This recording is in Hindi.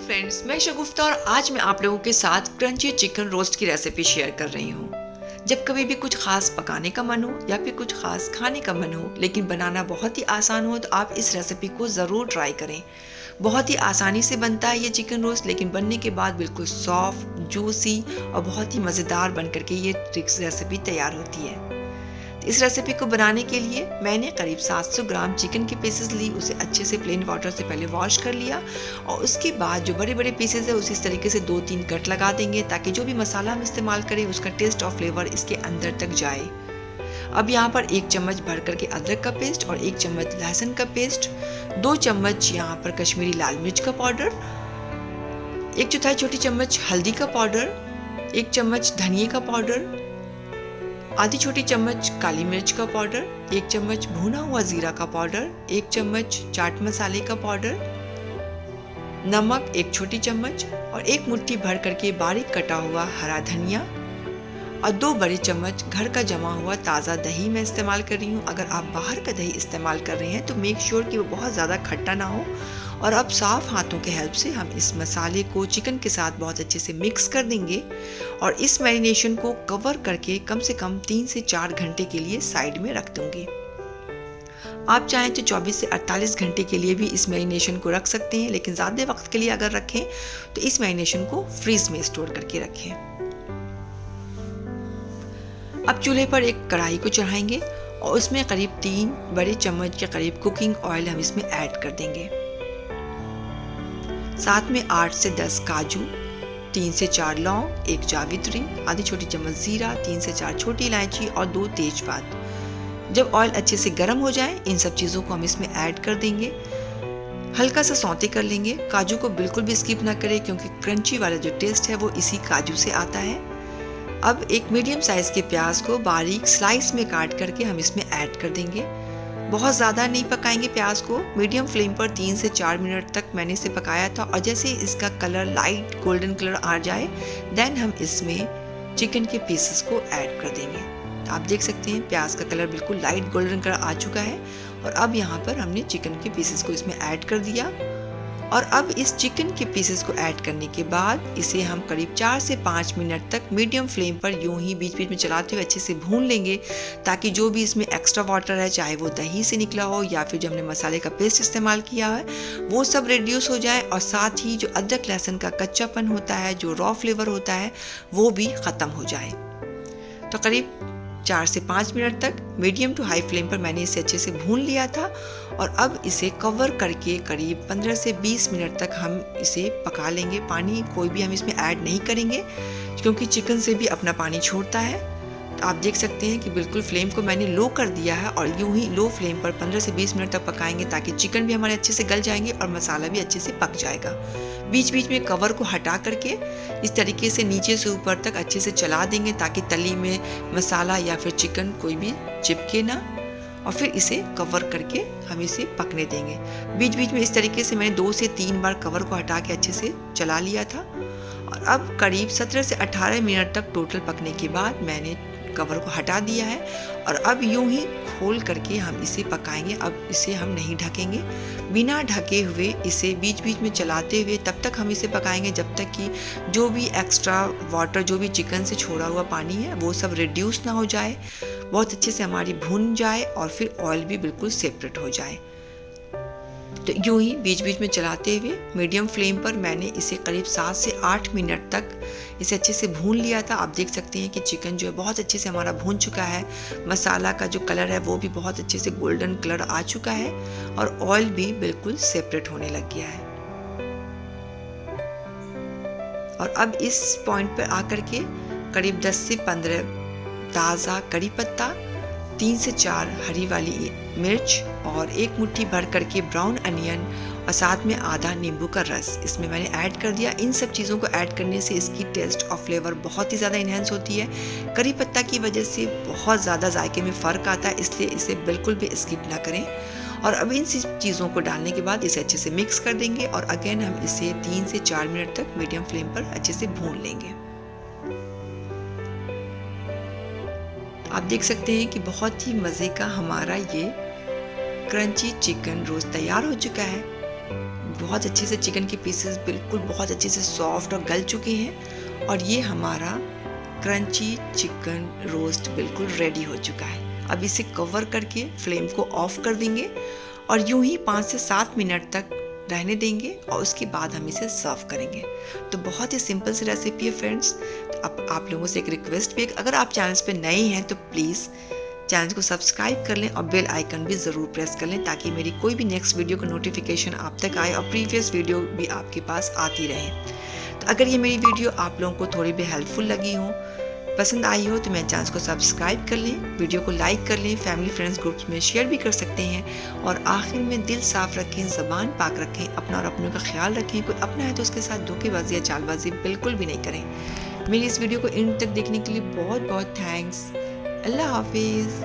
फ्रेंड्स, मैं शगुफ्ता और आज मैं आप लोगों के साथ क्रंची चिकन रोस्ट की रेसिपी शेयर कर रही हूँ। जब कभी भी कुछ खास पकाने का मन हो या फिर कुछ खास खाने का मन हो लेकिन बनाना बहुत ही आसान हो तो आप इस रेसिपी को ज़रूर ट्राई करें। बहुत ही आसानी से बनता है ये चिकन रोस्ट, लेकिन बनने के बाद बिल्कुल सॉफ्ट, जूसी और बहुत ही मज़ेदार बन करके ये रेसिपी तैयार होती है। इस रेसिपी को बनाने के लिए मैंने करीब 700 ग्राम चिकन के पीसेस ली। उसे अच्छे से प्लेन वाटर से पहले वॉश कर लिया और उसके बाद जो बड़े बड़े पीसेस है उसे इस तरीके से 2-3 कट लगा देंगे ताकि जो भी मसाला हम इस्तेमाल करें उसका टेस्ट और फ्लेवर इसके अंदर तक जाए। अब यहाँ पर 1 चम्मच भर करके अदरक का पेस्ट और 1 चम्मच लहसुन का पेस्ट, 2 चम्मच यहाँ पर कश्मीरी लाल मिर्च का पाउडर, 1/4 छोटी चम्मच हल्दी का पाउडर, 1 चम्मच धनिया का पाउडर, आधी छोटी चम्मच काली मिर्च का पाउडर, 1 चम्मच भुना हुआ जीरा का पाउडर, 1 चम्मच चाट मसाले का पाउडर, नमक 1 छोटी चम्मच और 1 मुट्ठी भर करके बारीक कटा हुआ हरा धनिया और 2 बड़े चम्मच घर का जमा हुआ ताज़ा दही मैं इस्तेमाल कर रही हूँ। अगर आप बाहर का दही इस्तेमाल कर रहे हैं तो मेक श्योर कि वो बहुत ज़्यादा खट्टा ना हो। और अब साफ हाथों के हेल्प से हम इस मसाले को चिकन के साथ बहुत अच्छे से मिक्स कर देंगे और इस मैरिनेशन को कवर करके कम से कम 3 से 4 घंटे के लिए साइड में रख दूंगी। आप चाहें तो 24 से 48 घंटे के लिए भी इस मैरिनेशन को रख सकते हैं, लेकिन ज़्यादा वक्त के लिए अगर रखें तो इस मैरिनेशन को फ्रीज में स्टोर करके रखें। अब चूल्हे पर एक कढ़ाई को चढ़ाएंगे और उसमें करीब 3 बड़े चम्मच के करीब कुकिंग ऑयल हम इसमें ऐड कर देंगे। साथ में 8 से 10 काजू, 3 से 4 लौंग, 1 जावित्री, आधी छोटी चम्मच जीरा, 3 से 4 छोटी इलायची और 2 तेजपात। जब ऑयल अच्छे से गर्म हो जाए इन सब चीज़ों को हम इसमें ऐड कर देंगे। हल्का सा सौते कर लेंगे। काजू को बिल्कुल भी स्किप ना करें क्योंकि क्रंची वाला जो टेस्ट है वो इसी काजू से आता है। अब एक मीडियम साइज के प्याज को बारीक स्लाइस में काट करके हम इसमें ऐड कर देंगे। बहुत ज़्यादा नहीं पकाएंगे प्याज को, मीडियम फ्लेम पर 3 से 4 मिनट तक मैंने इसे पकाया था और जैसे इसका कलर लाइट गोल्डन कलर आ जाए देन हम इसमें चिकन के पीसेस को ऐड कर देंगे। तो आप देख सकते हैं प्याज का कलर बिल्कुल लाइट गोल्डन कलर आ चुका है और अब यहाँ पर हमने चिकन के पीसेस को इसमें ऐड कर दिया। और अब इस चिकन के पीसेस को ऐड करने के बाद इसे हम करीब 4 से 5 मिनट तक मीडियम फ्लेम पर यूं ही बीच बीच में चलाते हुए अच्छे से भून लेंगे ताकि जो भी इसमें एक्स्ट्रा वाटर है, चाहे वो दही से निकला हो या फिर जो हमने मसाले का पेस्ट इस्तेमाल किया है, वो सब रिड्यूस हो जाए और साथ ही जो अदरक लहसुन का कच्चापन होता है, जो रॉ फ्लेवर होता है, वो भी ख़त्म हो जाए। तो करीब 4 से 5 मिनट तक मीडियम टू हाई फ्लेम पर मैंने इसे अच्छे से भून लिया था और अब इसे कवर करके करीब 15 से 20 मिनट तक हम इसे पका लेंगे। पानी कोई भी हम इसमें ऐड नहीं करेंगे क्योंकि चिकन से भी अपना पानी छोड़ता है। तो आप देख सकते हैं कि बिल्कुल फ्लेम को मैंने लो कर दिया है और यूं ही लो फ्लेम पर 15 से 20 मिनट तक पकाएंगे ताकि चिकन भी हमारे अच्छे से गल जाएंगे और मसाला भी अच्छे से पक जाएगा। बीच बीच में कवर को हटा करके इस तरीके से नीचे से ऊपर तक अच्छे से चला देंगे ताकि तली में मसाला या फिर चिकन कोई भी चिपके ना, और फिर इसे कवर करके हम इसे पकने देंगे। बीच बीच में इस तरीके से मैंने 2 से 3 बार कवर को हटा के अच्छे से चला लिया था और अब करीब 17 से 18 मिनट तक टोटल पकने के बाद मैंने कवर को हटा दिया है और अब यूं ही खोल करके हम इसे पकाएंगे। अब इसे हम नहीं ढकेंगे, बिना ढके हुए इसे बीच बीच में चलाते हुए तब तक हम इसे पकाएंगे जब तक कि जो भी एक्स्ट्रा वाटर, जो भी चिकन से छोड़ा हुआ पानी है, वो सब रिड्यूस ना हो जाए, बहुत अच्छे से हमारी भुन जाए और फिर ऑयल भी बिल्कुल सेपरेट हो जाए। तो यूं ही बीच बीच में चलाते हुए मीडियम फ्लेम पर मैंने इसे करीब 7 से 8 मिनट तक इसे अच्छे से भून लिया था। आप देख सकते हैं कि चिकन जो है बहुत अच्छे से हमारा भून चुका है, मसाला का जो कलर है वो भी बहुत अच्छे से गोल्डन कलर आ चुका है और ऑयल भी बिल्कुल सेपरेट होने लग गया है। और अब इस पॉइंट पर आकर के करीब 10 से 15 ताज़ा कड़ी पत्ता, 3 से 4 हरी वाली मिर्च और 1 मुट्ठी भर करके ब्राउन अनियन और साथ में आधा नींबू का रस इसमें मैंने ऐड कर दिया। इन सब चीज़ों को ऐड करने से इसकी टेस्ट और फ्लेवर बहुत ही ज़्यादा इन्हेंस होती है। करी पत्ता की वजह से बहुत ज़्यादा जायके में फ़र्क आता है, इसलिए इसे बिल्कुल भी स्किप ना करें। और अब इन चीज़ों को डालने के बाद इसे अच्छे से मिक्स कर देंगे और अगेन हम इसे 3 से 4 मिनट तक मीडियम फ्लेम पर अच्छे से भून लेंगे। आप देख सकते हैं कि बहुत ही मज़े का हमारा ये क्रंची चिकन रोस्ट तैयार हो चुका है। बहुत अच्छे से चिकन के पीसेस बिल्कुल बहुत अच्छे से सॉफ्ट और गल चुके हैं और ये हमारा क्रंची चिकन रोस्ट बिल्कुल रेडी हो चुका है। अब इसे कवर करके फ्लेम को ऑफ कर देंगे और यूं ही 5 से 7 मिनट तक रहने देंगे और उसके बाद हम इसे सर्व करेंगे। तो बहुत ही सिंपल सी रेसिपी है फ्रेंड्स। अब आप लोगों से एक रिक्वेस्ट भी, अगर आप चैनल पे नए हैं तो प्लीज़ चैनल को सब्सक्राइब कर लें और बेल आइकन भी ज़रूर प्रेस कर लें ताकि मेरी कोई भी नेक्स्ट वीडियो का नोटिफिकेशन आप तक आए और प्रीवियस वीडियो भी आपके पास आती रहे। तो अगर ये मेरी वीडियो आप लोगों को थोड़ी भी हेल्पफुल लगी हो, पसंद आई हो, तो मेरे चैनल को सब्सक्राइब कर लें, वीडियो को लाइक कर लें, फैमिली फ्रेंड्स ग्रुप्स में शेयर भी कर सकते हैं। और आखिर में दिल साफ रखें, ज़बान पाक रखें, अपना और अपनों का ख्याल रखें। कोई अपना है तो उसके साथ धोखेबाजी या चालबाजी बिल्कुल भी नहीं करें। मेरी इस वीडियो को एंड तक देखने के लिए बहुत बहुत थैंक्स। अल्लाह हाफिज़।